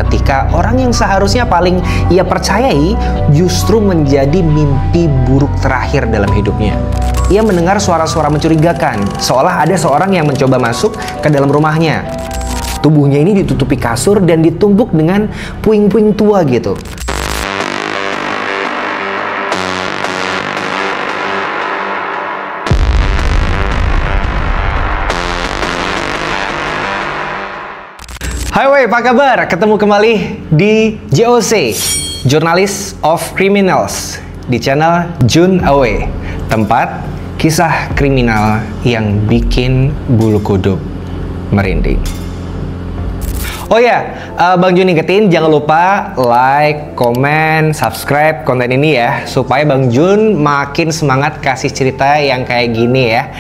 ketika orang yang seharusnya paling ia percayai justru menjadi mimpi buruk terakhir dalam hidupnya. Ia mendengar suara-suara mencurigakan, seolah ada seorang yang mencoba masuk ke dalam rumahnya. Tubuhnya ini ditutupi kasur dan ditumpuk dengan puing-puing tua gitu. Hai woi, apa kabar? Ketemu kembali di JOC, Journalist of Criminals, di channel Jun Awe, tempat kisah kriminal yang bikin bulu kuduk merinding. Oh ya, Bang Jun ingetin jangan lupa like, komen, subscribe konten ini ya, supaya Bang Jun makin semangat kasih cerita yang kayak gini ya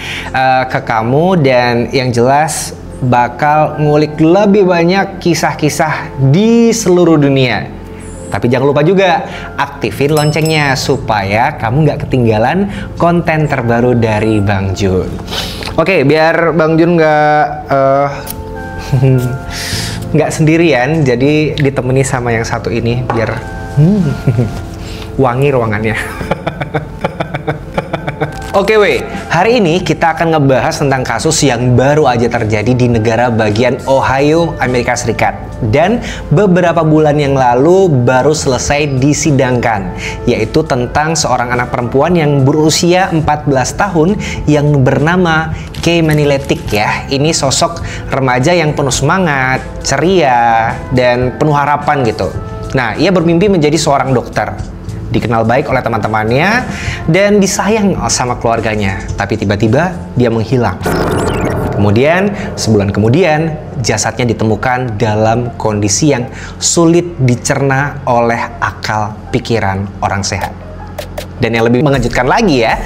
ke kamu, dan yang jelas bakal ngulik lebih banyak kisah-kisah di seluruh dunia. Tapi jangan lupa juga aktifin loncengnya supaya kamu nggak ketinggalan konten terbaru dari Bang Jun. Oke, biar Bang Jun nggak sendirian, jadi ditemani sama yang satu ini biar wangi ruangannya. Oke weh, hari ini kita akan ngebahas tentang kasus yang baru aja terjadi di negara bagian Ohio, Amerika Serikat. Dan beberapa bulan yang lalu baru selesai disidangkan, yaitu tentang seorang anak perempuan yang berusia 14 tahun yang bernama Kay Maniletic ya. Ini sosok remaja yang penuh semangat, ceria, dan penuh harapan gitu. Nah, ia bermimpi menjadi seorang dokter, dikenal baik oleh teman-temannya, dan disayang sama keluarganya. Tapi tiba-tiba dia menghilang. Kemudian, sebulan kemudian, jasadnya ditemukan dalam kondisi yang sulit dicerna oleh akal pikiran orang sehat. Dan yang lebih mengejutkan lagi ya,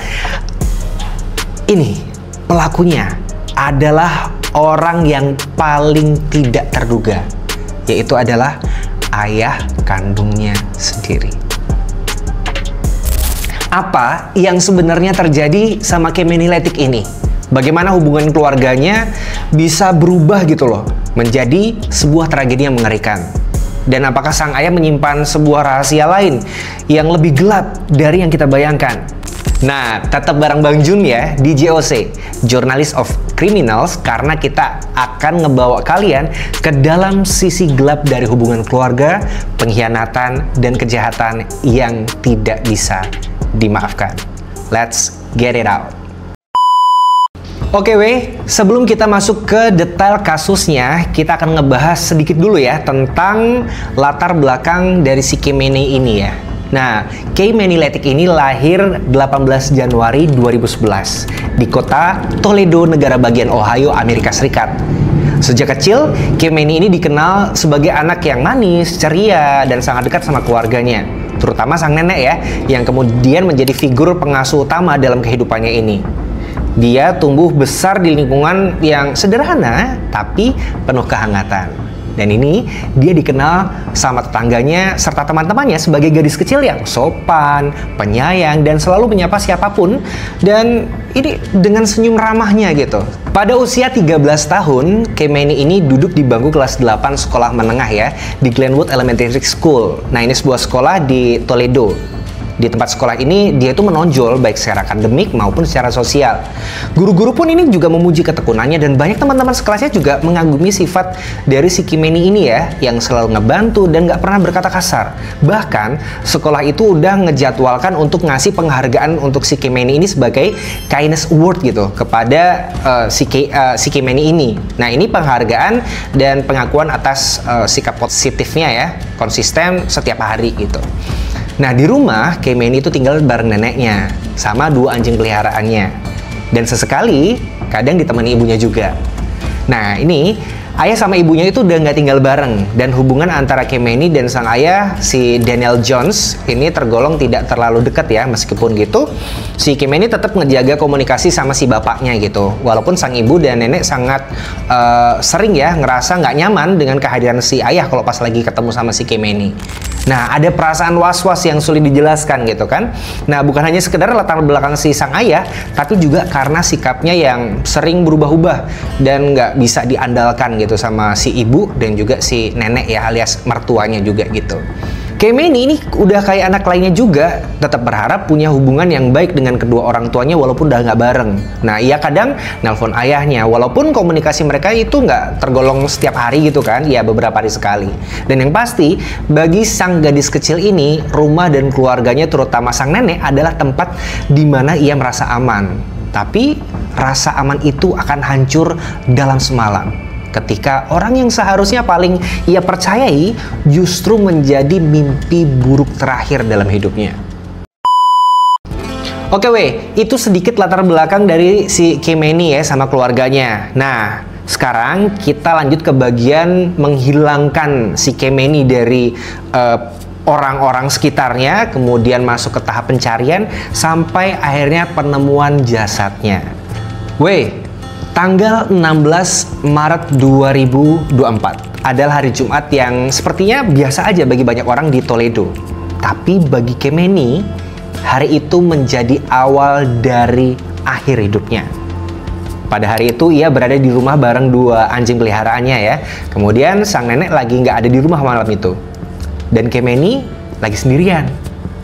ini pelakunya adalah orang yang paling tidak terduga, yaitu adalah ayah kandungnya sendiri. Apa yang sebenarnya terjadi sama Kay Maniletic ini? Bagaimana hubungan keluarganya bisa berubah gitu loh, menjadi sebuah tragedi yang mengerikan? Dan apakah sang ayah menyimpan sebuah rahasia lain yang lebih gelap dari yang kita bayangkan? Nah, tetap bareng Bang Jun ya di JOC, Journalist of Criminals, karena kita akan ngebawa kalian ke dalam sisi gelap dari hubungan keluarga, pengkhianatan, dan kejahatan yang tidak bisa dimaafkan. Let's get it out. Oke weh, sebelum kita masuk ke detail kasusnya, kita akan ngebahas sedikit dulu ya tentang latar belakang dari si Kay Mani ini ya. Nah, Kay Maniletic ini lahir 18 Januari 2011 di kota Toledo, negara bagian Ohio, Amerika Serikat. Sejak kecil, Kay Mani ini dikenal sebagai anak yang manis, ceria, dan sangat dekat sama keluarganya, terutama sang nenek ya, yang kemudian menjadi figur pengasuh utama dalam kehidupannya ini. Dia tumbuh besar di lingkungan yang sederhana, tapi penuh kehangatan. Dan ini dia dikenal sama tetangganya serta teman-temannya sebagai gadis kecil yang sopan, penyayang, dan selalu menyapa siapapun. Dan ini dengan senyum ramahnya gitu. Pada usia 13 tahun, Kay Mani ini duduk di bangku kelas 8 sekolah menengah ya, di Glenwood Elementary School. Nah, ini sebuah sekolah di Toledo. Di tempat sekolah ini, dia itu menonjol baik secara akademik maupun secara sosial. Guru-guru pun ini juga memuji ketekunannya, dan banyak teman-teman sekelasnya juga mengagumi sifat dari si Kay Mani ini ya, yang selalu ngebantu dan nggak pernah berkata kasar. Bahkan, sekolah itu udah ngejadwalkan untuk ngasih penghargaan untuk si Kay Mani ini sebagai Kindness Award gitu, kepada si Kay Mani ini. Nah, ini penghargaan dan pengakuan atas sikap positifnya ya, konsisten setiap hari gitu. Nah, di rumah, Kay Mani itu tinggal bareng neneknya, sama 2 anjing peliharaannya. Dan sesekali, kadang ditemani ibunya juga. Nah, ini, ayah sama ibunya itu udah nggak tinggal bareng. Dan hubungan antara Kay Mani dan sang ayah, si Daniel Jones, ini tergolong tidak terlalu dekat ya. Meskipun gitu, si Kay Mani tetap ngejaga komunikasi sama si bapaknya gitu. Walaupun sang ibu dan nenek sangat sering ya ngerasa nggak nyaman dengan kehadiran si ayah kalau pas lagi ketemu sama si Kay Mani. Nah, ada perasaan was-was yang sulit dijelaskan gitu kan. Nah, bukan hanya sekedar latar belakang si sang ayah, tapi juga karena sikapnya yang sering berubah-ubah dan nggak bisa diandalkan gitu. gitu sama si ibu dan juga si nenek ya, alias mertuanya juga gitu. Kemeni ini udah kayak anak lainnya juga, tetap berharap punya hubungan yang baik dengan kedua orang tuanya walaupun udah nggak bareng. Nah, ia kadang nelpon ayahnya, walaupun komunikasi mereka itu nggak tergolong setiap hari gitu kan, ya beberapa hari sekali. Dan yang pasti, bagi sang gadis kecil ini, rumah dan keluarganya terutama sang nenek adalah tempat di mana ia merasa aman. Tapi, rasa aman itu akan hancur dalam semalam, ketika orang yang seharusnya paling ia percayai justru menjadi mimpi buruk terakhir dalam hidupnya. Oke weh, itu sedikit latar belakang dari si Kemeni ya sama keluarganya. Nah, sekarang kita lanjut ke bagian menghilangkan si Kemeni dari orang-orang sekitarnya, kemudian masuk ke tahap pencarian sampai akhirnya penemuan jasadnya. Weh, tanggal 16 Maret 2024 adalah hari Jumat yang sepertinya biasa aja bagi banyak orang di Toledo. Tapi bagi Kemeni, hari itu menjadi awal dari akhir hidupnya. Pada hari itu ia berada di rumah bareng dua anjing peliharaannya ya. Kemudian sang nenek lagi nggak ada di rumah malam itu. Dan Kemeni lagi sendirian.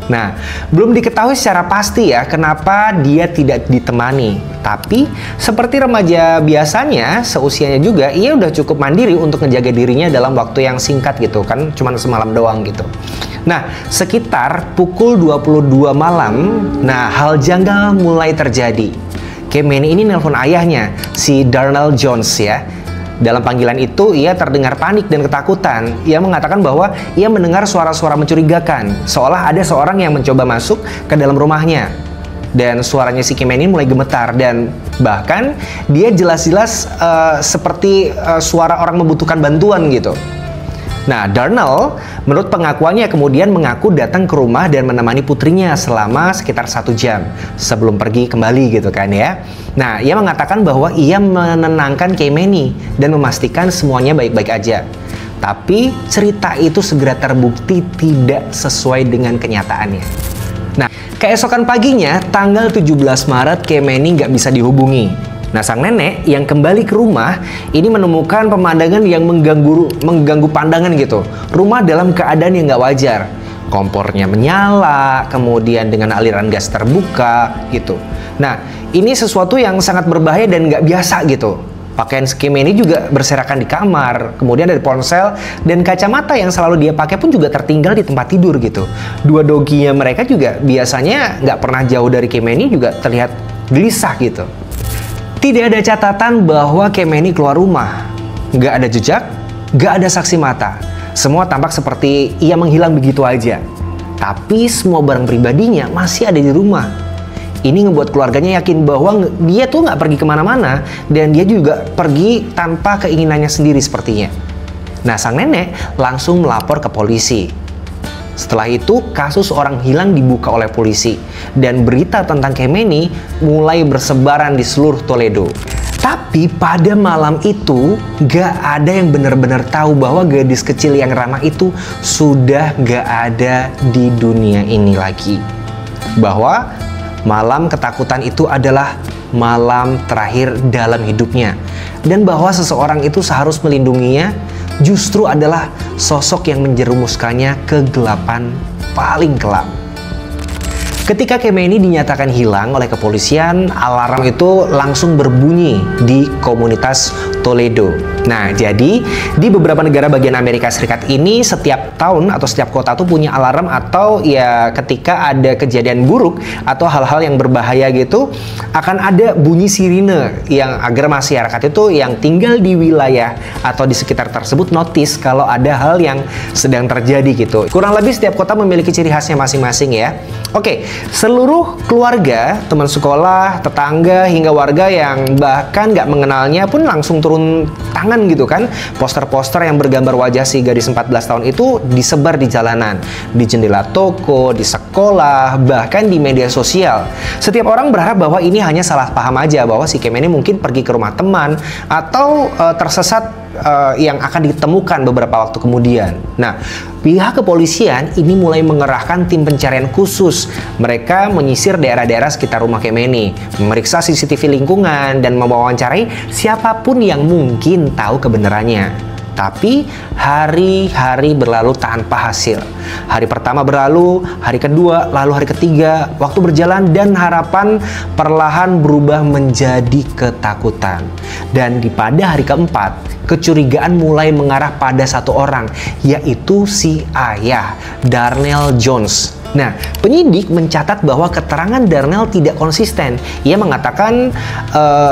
Nah, belum diketahui secara pasti ya kenapa dia tidak ditemani. Tapi, seperti remaja biasanya, seusianya juga, ia udah cukup mandiri untuk menjaga dirinya dalam waktu yang singkat gitu kan, cuma semalam doang gitu. Nah, sekitar pukul 22 malam, nah hal janggal mulai terjadi. Kemeni ini nelpon ayahnya, si Darnell Jones ya. Dalam panggilan itu, ia terdengar panik dan ketakutan. Ia mengatakan bahwa ia mendengar suara-suara mencurigakan, seolah ada seorang yang mencoba masuk ke dalam rumahnya. Dan suaranya si Kemeni mulai gemetar, dan bahkan dia jelas-jelas seperti suara orang membutuhkan bantuan gitu. Nah, Darnell menurut pengakuannya kemudian mengaku datang ke rumah dan menemani putrinya selama sekitar 1 jam sebelum pergi kembali gitu kan ya. Nah, ia mengatakan bahwa ia menenangkan Kemeni dan memastikan semuanya baik-baik aja. Tapi cerita itu segera terbukti tidak sesuai dengan kenyataannya. Nah, keesokan paginya tanggal 17 Maret Kemeni nggak bisa dihubungi. Nah, sang nenek yang kembali ke rumah ini menemukan pemandangan yang mengganggu pandangan gitu. Rumah dalam keadaan yang nggak wajar. Kompornya menyala, kemudian dengan aliran gas terbuka gitu. Nah, ini sesuatu yang sangat berbahaya dan nggak biasa gitu. Pakaian Kemeni juga berserakan di kamar, kemudian dari ponsel dan kacamata yang selalu dia pakai pun juga tertinggal di tempat tidur gitu. Dua doginya mereka juga biasanya nggak pernah jauh dari Kemeni juga terlihat gelisah gitu. Tidak ada catatan bahwa Kemeni keluar rumah. Nggak ada jejak, nggak ada saksi mata. Semua tampak seperti ia menghilang begitu aja. Tapi semua barang pribadinya masih ada di rumah. Ini ngebuat keluarganya yakin bahwa dia tuh nggak pergi kemana-mana. Dan dia juga pergi tanpa keinginannya sendiri sepertinya. Nah, sang nenek langsung melapor ke polisi. Setelah itu, kasus orang hilang dibuka oleh polisi dan berita tentang Kemeni mulai bersebaran di seluruh Toledo. Tapi pada malam itu, gak ada yang benar-benar tahu bahwa gadis kecil yang ramah itu sudah gak ada di dunia ini lagi. Bahwa malam ketakutan itu adalah malam terakhir dalam hidupnya. Dan bahwa seseorang itu seharus melindunginya justru adalah sosok yang menjerumuskannya ke kegelapan paling kelam. Ketika Kemeni dinyatakan hilang oleh kepolisian, alarm itu langsung berbunyi di komunitas Toledo. Nah, jadi di beberapa negara bagian Amerika Serikat ini setiap tahun atau setiap kota tuh punya alarm, atau ya ketika ada kejadian buruk atau hal-hal yang berbahaya gitu akan ada bunyi sirine yang agar masyarakat itu yang tinggal di wilayah atau di sekitar tersebut notice kalau ada hal yang sedang terjadi gitu. Kurang lebih setiap kota memiliki ciri khasnya masing-masing ya. Oke, seluruh keluarga, teman sekolah, tetangga hingga warga yang bahkan nggak mengenalnya pun langsung turun tangan gitu kan. Poster-poster yang bergambar wajah si gadis 14 tahun itu disebar di jalanan, di jendela toko, di sekolah, bahkan di media sosial. Setiap orang berharap bahwa ini hanya salah paham aja, bahwa si Kemeni mungkin pergi ke rumah teman atau tersesat yang akan ditemukan beberapa waktu kemudian. Nah, pihak kepolisian ini mulai mengerahkan tim pencarian khusus. Mereka menyisir daerah-daerah sekitar rumah Khamenei, memeriksa CCTV lingkungan, dan mewawancarai siapapun yang mungkin tahu kebenarannya. Tapi hari-hari berlalu tanpa hasil. Hari pertama berlalu, hari kedua, lalu hari ketiga, waktu berjalan dan harapan perlahan berubah menjadi ketakutan. Dan pada hari keempat, kecurigaan mulai mengarah pada satu orang, yaitu si ayah, Darnell Jones. Nah, penyidik mencatat bahwa keterangan Darnell tidak konsisten. Ia mengatakan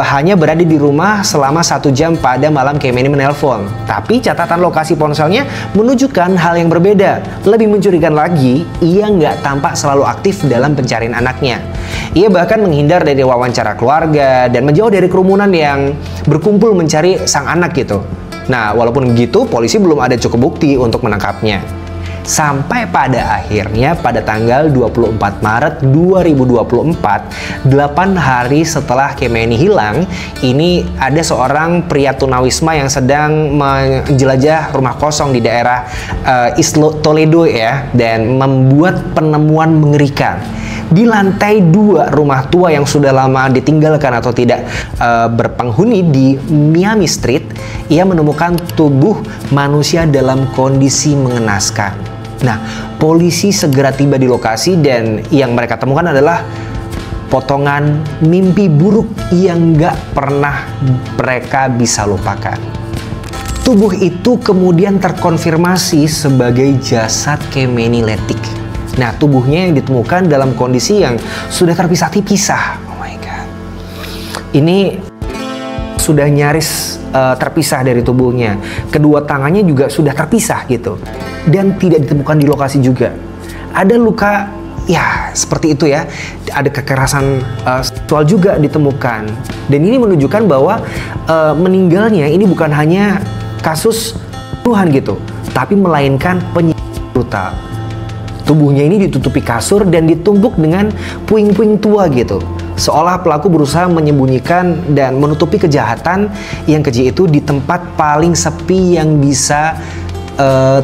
hanya berada di rumah selama 1 jam pada malam Khamenei menelpon. Tapi catatan lokasi ponselnya menunjukkan hal yang berbeda. Lebih mencurigakan lagi, ia nggak tampak selalu aktif dalam pencarian anaknya. Ia bahkan menghindar dari wawancara keluarga dan menjauh dari kerumunan yang berkumpul mencari sang anak gitu. Nah, walaupun begitu, polisi belum ada cukup bukti untuk menangkapnya. Sampai pada akhirnya pada tanggal 24 Maret 2024, 8 hari setelah Khamenei hilang, ini ada seorang pria tunawisma yang sedang menjelajah rumah kosong di daerah East Toledo ya, dan membuat penemuan mengerikan. Di lantai 2 rumah tua yang sudah lama ditinggalkan atau tidak berpenghuni di Miami Street, ia menemukan tubuh manusia dalam kondisi mengenaskan. Nah, polisi segera tiba di lokasi dan yang mereka temukan adalah potongan mimpi buruk yang nggak pernah mereka bisa lupakan. Tubuh itu kemudian terkonfirmasi sebagai jasad Khamenei Letik. Nah, tubuhnya yang ditemukan dalam kondisi yang sudah terpisah-pisah. Oh my god. Ini sudah nyaris terpisah dari tubuhnya. Kedua tangannya juga sudah terpisah gitu. Dan tidak ditemukan di lokasi juga. Ada luka ya seperti itu ya. Ada kekerasan seksual juga ditemukan. Dan ini menunjukkan bahwa meninggalnya ini bukan hanya kasus pembunuhan gitu, tapi melainkan penyiksaan brutal. Tubuhnya ini ditutupi kasur dan ditumpuk dengan puing-puing tua gitu. Seolah pelaku berusaha menyembunyikan dan menutupi kejahatan yang keji itu di tempat paling sepi yang bisa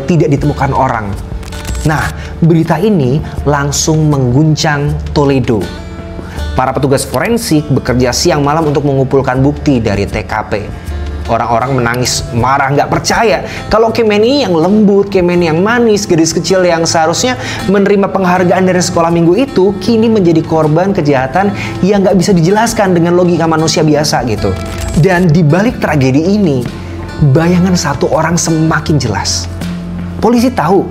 tidak ditemukan orang. Nah, berita ini langsung mengguncang Toledo. Para petugas forensik bekerja siang malam untuk mengumpulkan bukti dari TKP. Orang-orang menangis, marah, nggak percaya kalau Khamenei yang lembut, Khamenei yang manis, gadis kecil yang seharusnya menerima penghargaan dari sekolah minggu itu, kini menjadi korban kejahatan yang nggak bisa dijelaskan dengan logika manusia biasa gitu. Dan di balik tragedi ini, bayangan satu orang semakin jelas. Polisi tahu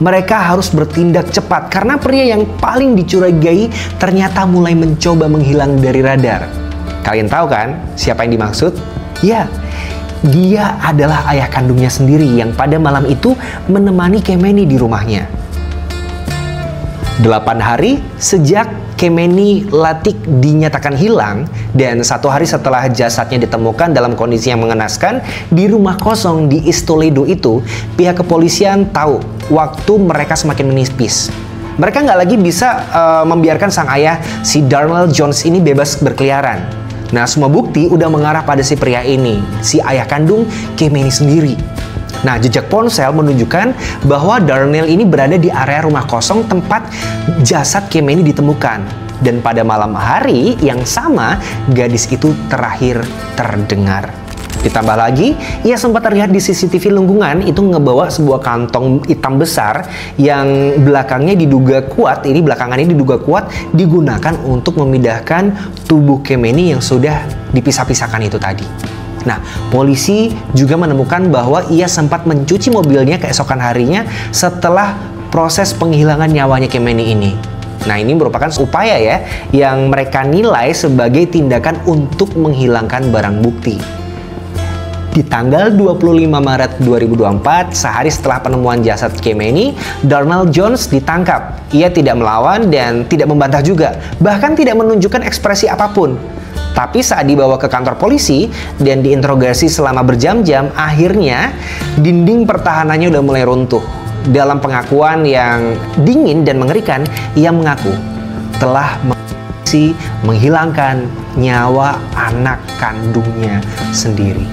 mereka harus bertindak cepat karena pria yang paling dicurigai ternyata mulai mencoba menghilang dari radar. Kalian tahu kan siapa yang dimaksud? Ya, dia adalah ayah kandungnya sendiri yang pada malam itu menemani Khamenei di rumahnya. 8 hari sejak Khamenei Letik dinyatakan hilang dan 1 hari setelah jasadnya ditemukan dalam kondisi yang mengenaskan di rumah kosong di East Toledo itu, pihak kepolisian tahu waktu mereka semakin menipis. Mereka nggak lagi bisa membiarkan sang ayah, si Darnell Jones ini bebas berkeliaran. Nah, semua bukti udah mengarah pada si pria ini, si ayah kandung Khamenei sendiri. Nah, jejak ponsel menunjukkan bahwa Darnell ini berada di area rumah kosong tempat jasad Khamenei ditemukan. Dan pada malam hari yang sama, gadis itu terakhir terdengar. Ditambah lagi, ia sempat terlihat di CCTV lingkungan itu ngebawa sebuah kantong hitam besar yang belakangnya diduga kuat, digunakan untuk memindahkan tubuh Khamenei yang sudah dipisah-pisahkan itu tadi. Nah, polisi juga menemukan bahwa ia sempat mencuci mobilnya keesokan harinya setelah proses penghilangan nyawanya Khamenei ini. Nah, ini merupakan upaya ya yang mereka nilai sebagai tindakan untuk menghilangkan barang bukti. Di tanggal 25 Maret 2024, sehari setelah penemuan jasad Khamenei, Darnell Jones ditangkap. Ia tidak melawan dan tidak membantah juga, bahkan tidak menunjukkan ekspresi apapun. Tapi saat dibawa ke kantor polisi dan diinterogasi selama berjam-jam, akhirnya dinding pertahanannya udah mulai runtuh. Dalam pengakuan yang dingin dan mengerikan, ia mengaku telah menghilangkan nyawa anak kandungnya sendiri.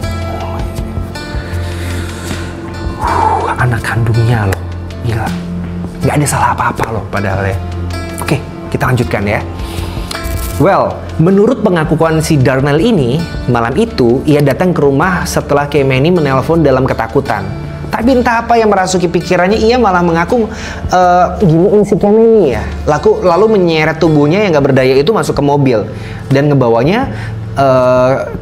anak kandungnya loh. Gila, nggak ada salah apa-apa loh padahal ya. Oke, kita lanjutkan ya. Well, menurut pengakuan si Darnell ini, malam itu ia datang ke rumah setelah Kemeny menelpon dalam ketakutan. Tapi entah apa yang merasuki pikirannya, ia malah mengaku giniin si Kemeny ya. Lalu menyeret tubuhnya yang gak berdaya itu masuk ke mobil dan ngebawanya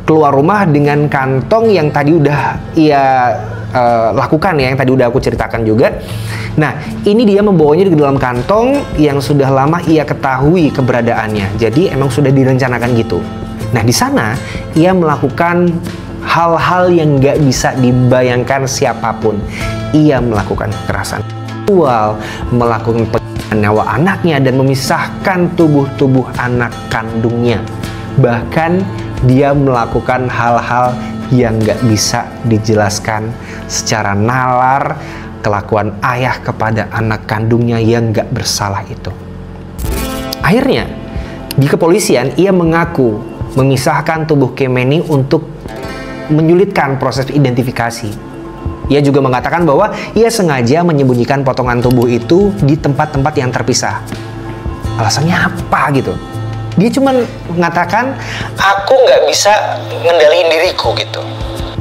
keluar rumah dengan kantong yang tadi udah ia lakukan ya, yang tadi udah aku ceritakan juga. Nah, ini dia membawanya di dalam kantong yang sudah lama ia ketahui keberadaannya. Jadi emang sudah direncanakan gitu. Nah, di sana ia melakukan hal-hal yang nggak bisa dibayangkan siapapun. Ia melakukan kekerasan seksual, melakukan penganiayaan nyawa anaknya, dan memisahkan tubuh-tubuh anak kandungnya. Bahkan dia melakukan hal-hal yang nggak bisa dijelaskan secara nalar, kelakuan ayah kepada anak kandungnya yang nggak bersalah itu. Akhirnya, di kepolisian ia mengaku memisahkan tubuh Kemeny untuk menyulitkan proses identifikasi. Ia juga mengatakan bahwa ia sengaja menyembunyikan potongan tubuh itu di tempat-tempat yang terpisah. Alasannya apa gitu? Dia cuma mengatakan, aku nggak bisa ngendaliin diriku gitu.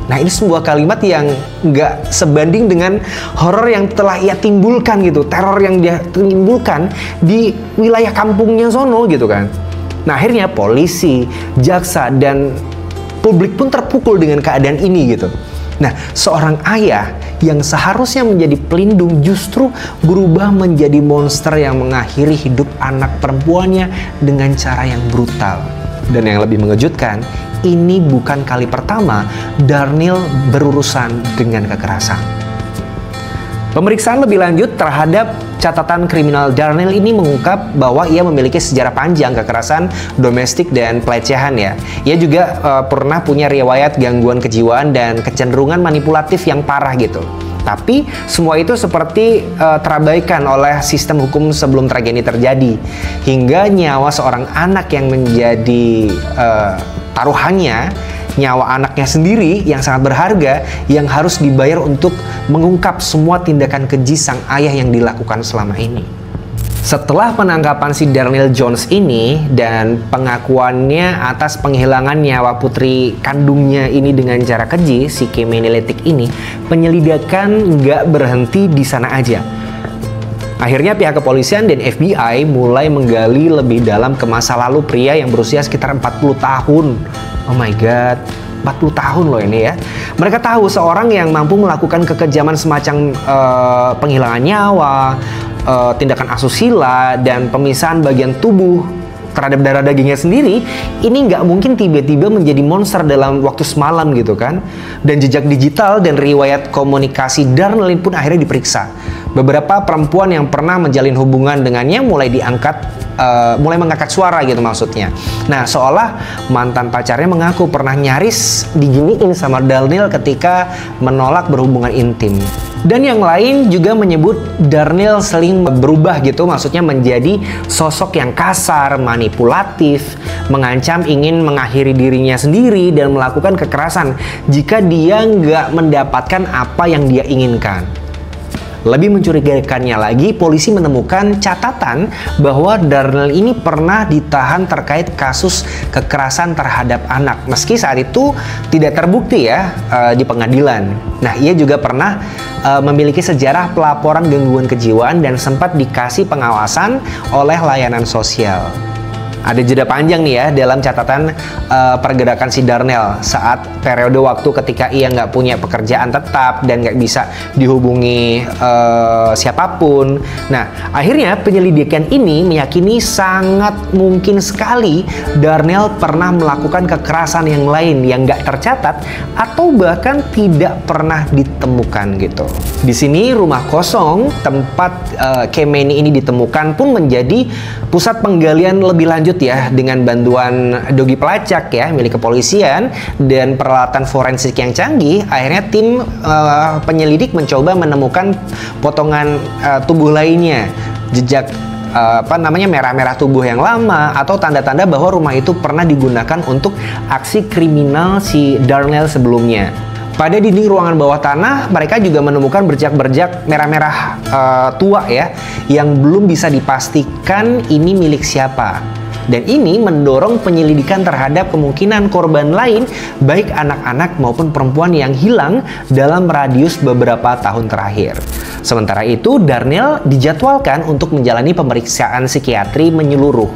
Nah, ini sebuah kalimat yang nggak sebanding dengan horor yang telah ia timbulkan gitu, teror yang dia timbulkan di wilayah kampungnya sono gitu kan. Nah, akhirnya polisi, jaksa, dan publik pun terpukul dengan keadaan ini gitu. Nah, seorang ayah yang seharusnya menjadi pelindung justru berubah menjadi monster yang mengakhiri hidup anak perempuannya dengan cara yang brutal. Dan yang lebih mengejutkan, ini bukan kali pertama Darnell berurusan dengan kekerasan. Pemeriksaan lebih lanjut terhadap catatan kriminal Darnell ini mengungkap bahwa ia memiliki sejarah panjang kekerasan domestik dan pelecehan ya. Ia juga pernah punya riwayat gangguan kejiwaan dan kecenderungan manipulatif yang parah gitu. Tapi semua itu seperti terabaikan oleh sistem hukum sebelum tragedi terjadi. Hingga nyawa seorang anak yang menjadi taruhannya, nyawa anaknya sendiri yang sangat berharga, yang harus dibayar untuk mengungkap semua tindakan keji sang ayah yang dilakukan selama ini. Setelah penangkapan si Darnell Jones ini dan pengakuannya atas penghilangan nyawa putri kandungnya ini dengan cara keji, si Kemeny Letik ini, penyelidikan nggak berhenti di sana aja. Akhirnya pihak kepolisian dan FBI mulai menggali lebih dalam ke masa lalu pria yang berusia sekitar 40 tahun. Oh my god, 40 tahun loh ini ya. Mereka tahu seorang yang mampu melakukan kekejaman semacam penghilangan nyawa, tindakan asusila, dan pemisahan bagian tubuh terhadap darah dagingnya sendiri, ini nggak mungkin tiba-tiba menjadi monster dalam waktu semalam gitu kan. Dan jejak digital dan riwayat komunikasi Darnell pun akhirnya diperiksa. Beberapa perempuan yang pernah menjalin hubungan dengannya mulai mengangkat suara gitu maksudnya. Nah, seolah mantan pacarnya mengaku pernah nyaris diginiin sama Darnell ketika menolak berhubungan intim. Dan yang lain juga menyebut Darnell sering berubah gitu, maksudnya menjadi sosok yang kasar, manipulatif, mengancam ingin mengakhiri dirinya sendiri dan melakukan kekerasan jika dia nggak mendapatkan apa yang dia inginkan. Lebih mencurigakannya lagi, polisi menemukan catatan bahwa Darnell ini pernah ditahan terkait kasus kekerasan terhadap anak, meski saat itu tidak terbukti ya di pengadilan. Nah, ia juga pernah memiliki sejarah pelaporan gangguan kejiwaan dan sempat dikasih pengawasan oleh layanan sosial. Ada jeda panjang nih ya dalam catatan pergerakan si Darnell saat periode waktu ketika ia nggak punya pekerjaan tetap dan nggak bisa dihubungi siapapun. Nah, akhirnya penyelidikan ini meyakini sangat mungkin sekali Darnell pernah melakukan kekerasan yang lain yang nggak tercatat atau bahkan tidak pernah ditemukan gitu. Di sini rumah kosong tempat Kemeny ini ditemukan pun menjadi pusat penggalian lebih lanjut ya, dengan bantuan dogi pelacak ya milik kepolisian dan peralatan forensik yang canggih. Akhirnya tim penyelidik mencoba menemukan potongan tubuh lainnya, jejak merah-merah tubuh yang lama atau tanda-tanda bahwa rumah itu pernah digunakan untuk aksi kriminal si Darnell sebelumnya. Pada dinding ruangan bawah tanah, mereka juga menemukan berjak-berjak merah-merah tua ya, yang belum bisa dipastikan ini milik siapa. Dan ini mendorong penyelidikan terhadap kemungkinan korban lain, baik anak-anak maupun perempuan yang hilang dalam radius beberapa tahun terakhir. Sementara itu, Darnell dijadwalkan untuk menjalani pemeriksaan psikiatri menyeluruh.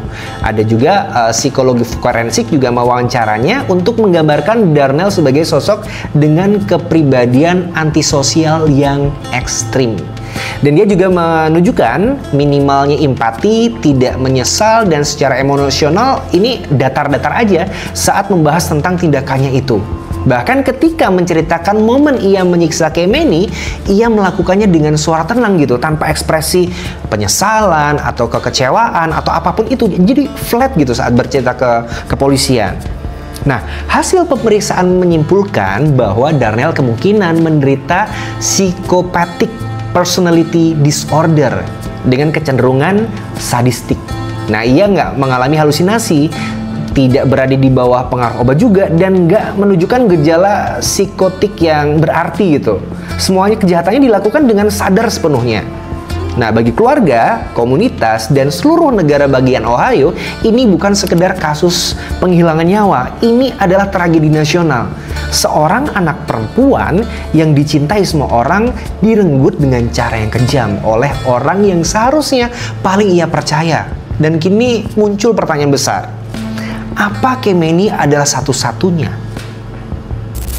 Ada juga psikologi forensik juga mewawancaranya untuk menggambarkan Darnell sebagai sosok dengan kepribadian antisosial yang ekstrim. Dan dia juga menunjukkan minimalnya empati, tidak menyesal, dan secara emosional ini datar-datar aja saat membahas tentang tindakannya itu. Bahkan ketika menceritakan momen ia menyiksa Kemeny, ia melakukannya dengan suara tenang gitu, tanpa ekspresi penyesalan atau kekecewaan atau apapun itu. Jadi flat gitu saat bercerita ke kepolisian. Nah, hasil pemeriksaan menyimpulkan bahwa Darnell kemungkinan menderita psychopathic personality disorder dengan kecenderungan sadistik. Nah, ia nggak mengalami halusinasi, tidak berada di bawah pengaruh obat juga, dan nggak menunjukkan gejala psikotik yang berarti gitu. Semuanya kejahatannya dilakukan dengan sadar sepenuhnya. Nah, bagi keluarga, komunitas, dan seluruh negara bagian Ohio, ini bukan sekedar kasus penghilangan nyawa. Ini adalah tragedi nasional. Seorang anak perempuan yang dicintai semua orang direnggut dengan cara yang kejam oleh orang yang seharusnya paling ia percaya. Dan kini muncul pertanyaan besar. Apa Kemeny adalah satu-satunya?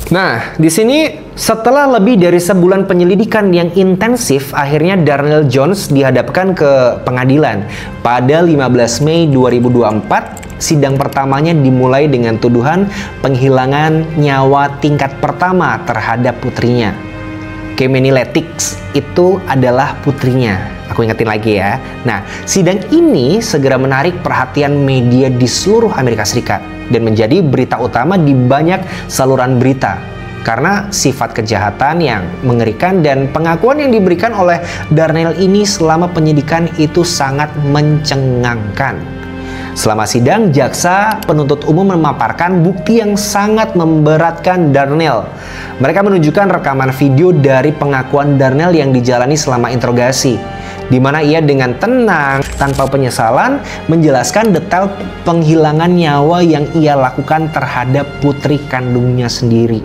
Nah, di sini setelah lebih dari sebulan penyelidikan yang intensif, akhirnya Darnell Jones dihadapkan ke pengadilan. Pada 15 Mei 2024, sidang pertamanya dimulai dengan tuduhan penghilangan nyawa tingkat pertama terhadap putrinya. Kemeny Letix itu adalah putrinya. Aku ingetin lagi ya. Nah, sidang ini segera menarik perhatian media di seluruh Amerika Serikat dan menjadi berita utama di banyak saluran berita karena sifat kejahatan yang mengerikan dan pengakuan yang diberikan oleh Darnell ini selama penyidikan itu sangat mencengangkan. Selama sidang, jaksa penuntut umum memaparkan bukti yang sangat memberatkan Darnell. Mereka menunjukkan rekaman video dari pengakuan Darnell yang dijalani selama interogasi, di mana ia dengan tenang, tanpa penyesalan, menjelaskan detail penghilangan nyawa yang ia lakukan terhadap putri kandungnya sendiri.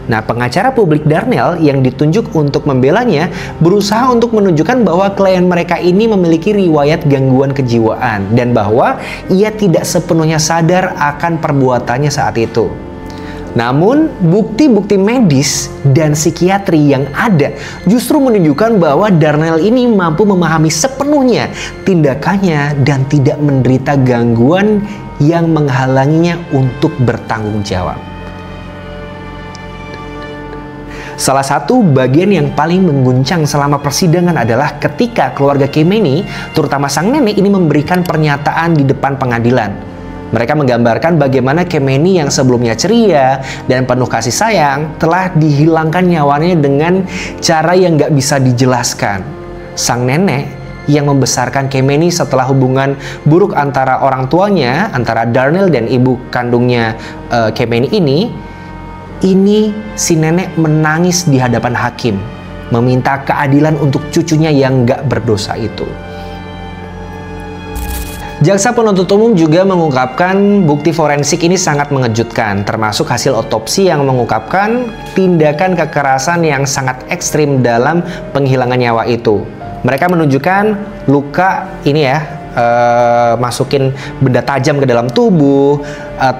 Nah, pengacara publik Darnell yang ditunjuk untuk membelanya berusaha untuk menunjukkan bahwa klien mereka ini memiliki riwayat gangguan kejiwaan dan bahwa ia tidak sepenuhnya sadar akan perbuatannya saat itu. Namun, bukti-bukti medis dan psikiatri yang ada justru menunjukkan bahwa Darnell ini mampu memahami sepenuhnya tindakannya dan tidak menderita gangguan yang menghalanginya untuk bertanggung jawab. Salah satu bagian yang paling mengguncang selama persidangan adalah ketika keluarga Kemeny, terutama sang nenek ini memberikan pernyataan di depan pengadilan. Mereka menggambarkan bagaimana Kemeny yang sebelumnya ceria dan penuh kasih sayang telah dihilangkan nyawanya dengan cara yang nggak bisa dijelaskan. Sang nenek yang membesarkan Kemeny setelah hubungan buruk antara orang tuanya, antara Darnell dan ibu kandungnya Kemeny ini si nenek menangis di hadapan hakim, meminta keadilan untuk cucunya yang gak berdosa itu. Jaksa penuntut umum juga mengungkapkan bukti forensik ini sangat mengejutkan, termasuk hasil otopsi yang mengungkapkan tindakan kekerasan yang sangat ekstrim dalam penghilangan nyawa itu. Mereka menunjukkan luka ini ya, masukin benda tajam ke dalam tubuh,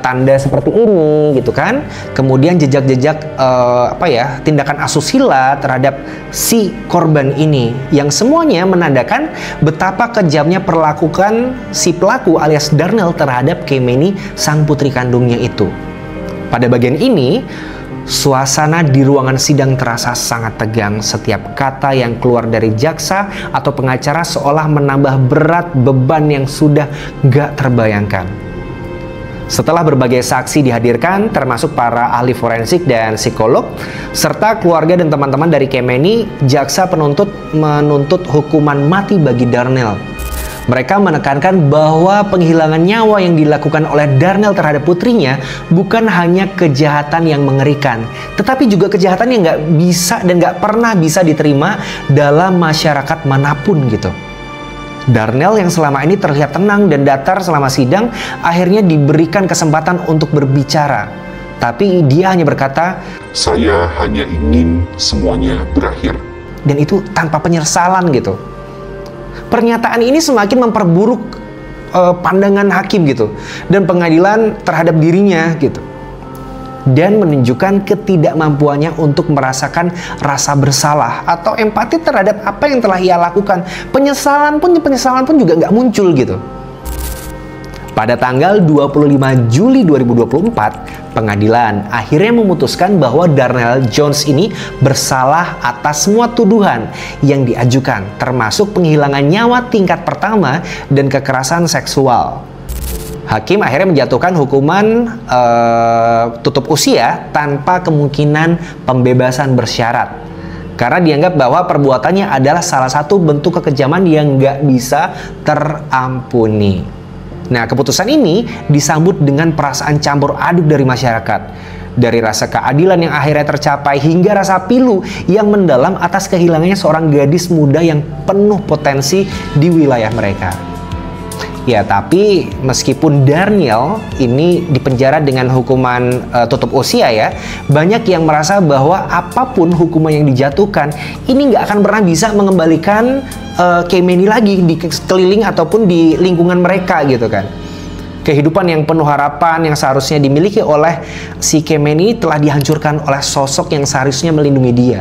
tanda seperti ini gitu kan. Kemudian jejak-jejak tindakan asusila terhadap si korban ini, yang semuanya menandakan betapa kejamnya perlakukan si pelaku alias Darnell terhadap Kemeny, sang putri kandungnya itu. Pada bagian ini, suasana di ruangan sidang terasa sangat tegang. Setiap kata yang keluar dari jaksa atau pengacara seolah menambah berat beban yang sudah gak terbayangkan. Setelah berbagai saksi dihadirkan, termasuk para ahli forensik dan psikolog, serta keluarga dan teman-teman dari Kemeny, jaksa penuntut menuntut hukuman mati bagi Darnell. Mereka menekankan bahwa penghilangan nyawa yang dilakukan oleh Darnell terhadap putrinya bukan hanya kejahatan yang mengerikan, tetapi juga kejahatan yang nggak bisa dan nggak pernah bisa diterima dalam masyarakat manapun gitu. Darnell yang selama ini terlihat tenang dan datar selama sidang akhirnya diberikan kesempatan untuk berbicara. Tapi dia hanya berkata, "Saya hanya ingin semuanya berakhir." Dan itu tanpa penyesalan gitu. Pernyataan ini semakin memperburuk pandangan hakim gitu dan pengadilan terhadap dirinya gitu, dan menunjukkan ketidakmampuannya untuk merasakan rasa bersalah atau empati terhadap apa yang telah ia lakukan. Penyesalan pun juga nggak muncul gitu. Pada tanggal 25 Juli 2024, pengadilan akhirnya memutuskan bahwa Darnell Jones ini bersalah atas semua tuduhan yang diajukan, termasuk penghilangan nyawa tingkat pertama dan kekerasan seksual. Hakim akhirnya menjatuhkan hukuman tutup usia tanpa kemungkinan pembebasan bersyarat, karena dianggap bahwa perbuatannya adalah salah satu bentuk kekejaman yang nggak bisa terampuni. Nah, keputusan ini disambut dengan perasaan campur aduk dari masyarakat. Dari rasa keadilan yang akhirnya tercapai hingga rasa pilu yang mendalam atas kehilangannya seorang gadis muda yang penuh potensi di wilayah mereka. Ya, tapi meskipun Darnell ini dipenjara dengan hukuman tutup usia ya, banyak yang merasa bahwa apapun hukuman yang dijatuhkan, ini nggak akan pernah bisa mengembalikan Kemeny lagi di sekeliling ataupun di lingkungan mereka gitu kan. Kehidupan yang penuh harapan yang seharusnya dimiliki oleh si Kemeny telah dihancurkan oleh sosok yang seharusnya melindungi dia.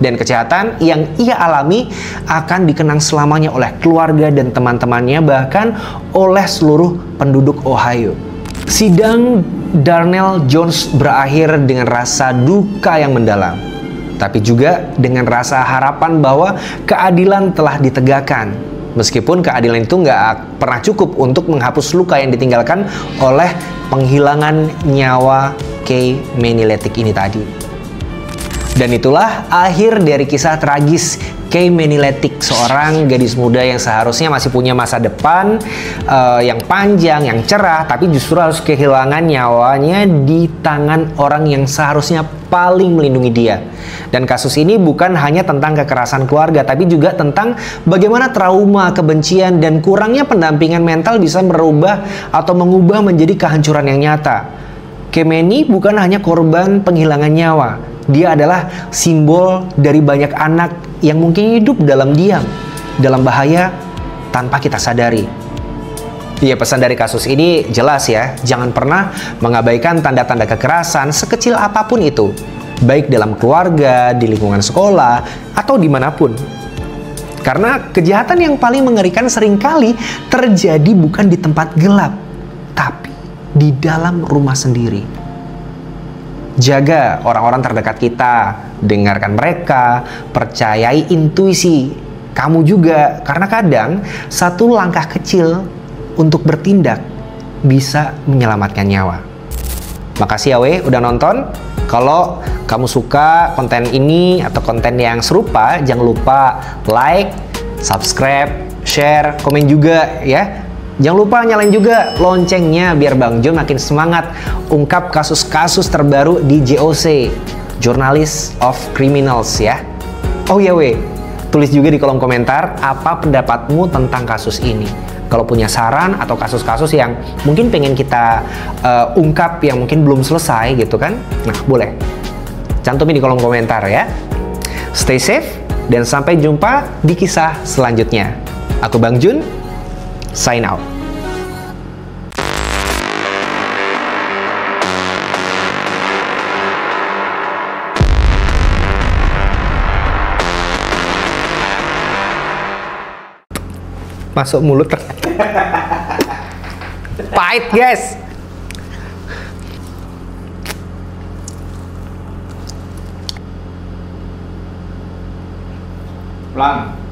Dan kejahatan yang ia alami akan dikenang selamanya oleh keluarga dan teman-temannya, bahkan oleh seluruh penduduk Ohio. Sidang Darnell Jones berakhir dengan rasa duka yang mendalam, tapi juga dengan rasa harapan bahwa keadilan telah ditegakkan. Meskipun keadilan itu nggak pernah cukup untuk menghapus luka yang ditinggalkan oleh penghilangan nyawa Kemeny Letik ini tadi. Dan itulah akhir dari kisah tragis Kemeny Letik, seorang gadis muda yang seharusnya masih punya masa depan yang panjang, yang cerah, tapi justru harus kehilangan nyawanya di tangan orang yang seharusnya paling melindungi dia. Dan kasus ini bukan hanya tentang kekerasan keluarga, tapi juga tentang bagaimana trauma, kebencian, dan kurangnya pendampingan mental bisa merubah atau mengubah menjadi kehancuran yang nyata. Kemeny bukan hanya korban penghilangan nyawa. Dia adalah simbol dari banyak anak yang mungkin hidup dalam diam, dalam bahaya tanpa kita sadari. Iya, pesan dari kasus ini jelas ya, jangan pernah mengabaikan tanda-tanda kekerasan sekecil apapun itu, baik dalam keluarga, di lingkungan sekolah, atau dimanapun. Karena kejahatan yang paling mengerikan seringkali terjadi bukan di tempat gelap, tapi di dalam rumah sendiri. Jaga orang-orang terdekat kita, dengarkan mereka, percayai intuisi kamu juga, karena kadang satu langkah kecil untuk bertindak bisa menyelamatkan nyawa. Makasih ya weh udah nonton. Kalau kamu suka konten ini atau konten yang serupa, jangan lupa like, subscribe, share, komen juga ya. Jangan lupa nyalain juga loncengnya biar Bang John makin semangat ungkap kasus-kasus terbaru di JOC, Journalist of Criminals ya. Oh ya weh, tulis juga di kolom komentar apa pendapatmu tentang kasus ini. Kalau punya saran atau kasus-kasus yang mungkin pengen kita ungkap yang mungkin belum selesai gitu kan, nah boleh cantumin di kolom komentar ya. Stay safe dan sampai jumpa di kisah selanjutnya. Aku Bang Jun, sign out. Masuk mulut pahit guys. Pelan.